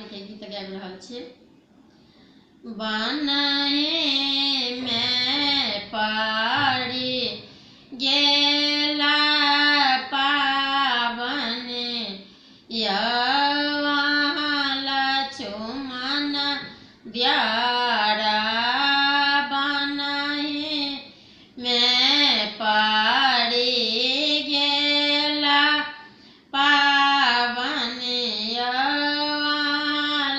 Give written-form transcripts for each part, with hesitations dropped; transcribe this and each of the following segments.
के गीत गाबि रहल छी। बनहि में पड़ि गेला पावन लक्ष्मण दियारा, बनहि में पड़ि गेला पावन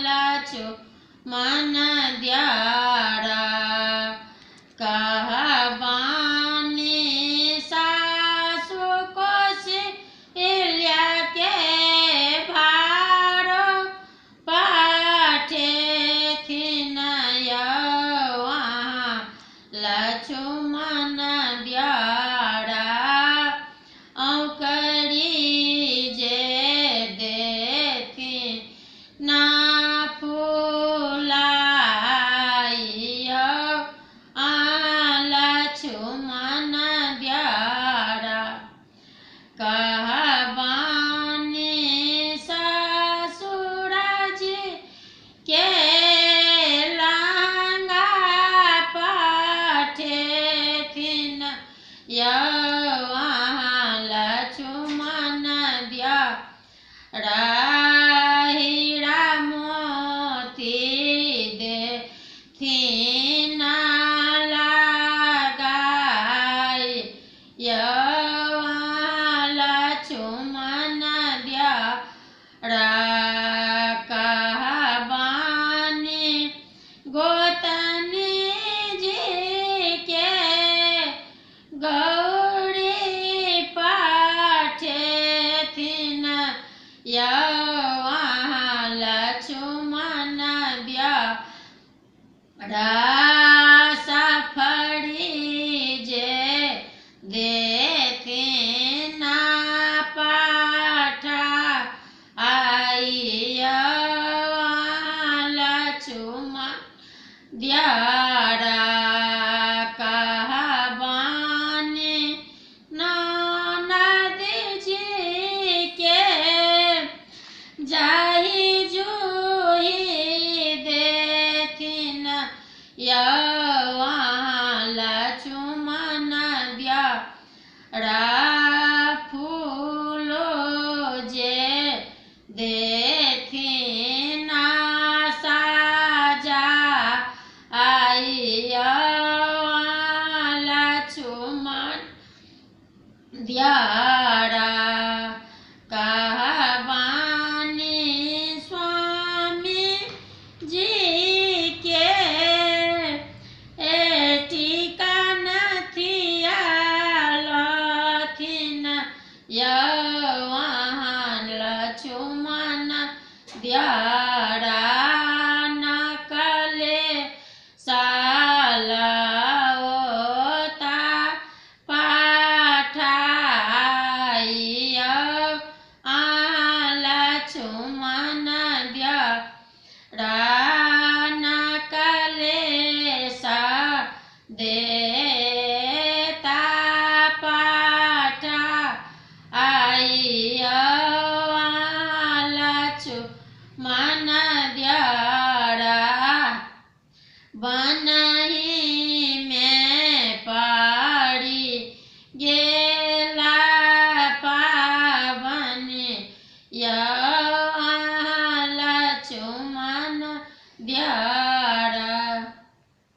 लक्ष्मण दियारा। कहबानी सासु कौशल्या के भारो पाठेथिन लक्ष्मण दियारा। औकरी जे देथिन ना फुलाइयो लक्ष्मण दियारा। कहबानी ससुरजी के लहंगा पाठेथिन लक्ष्मण दियारा। हीरा मोती देथिन लगाई लक्ष्मण दियारा। कहबानी गोतनी जी के गौरी पाठेथिन लक्ष्मण दियारा। सफरी जे देथिन पाठाइयो लक्ष्मण दियारा। कहबानी ननद जी के जाहि जूही देथिन लक्ष्मण दियारा। फूलो जे देथिन साजाइयो लक्ष्मण दियारा। कहबानी स्वामी जी के टीका नथिया लथिन लक्ष्मण दियारा। नकले सालवता पाठाइयो लक्ष्मण दियारा। नकले सा देता पाठाइयो लक्ष्मण दियारा। बनहि में पड़ि गेला पावन लक्ष्मण दियारा।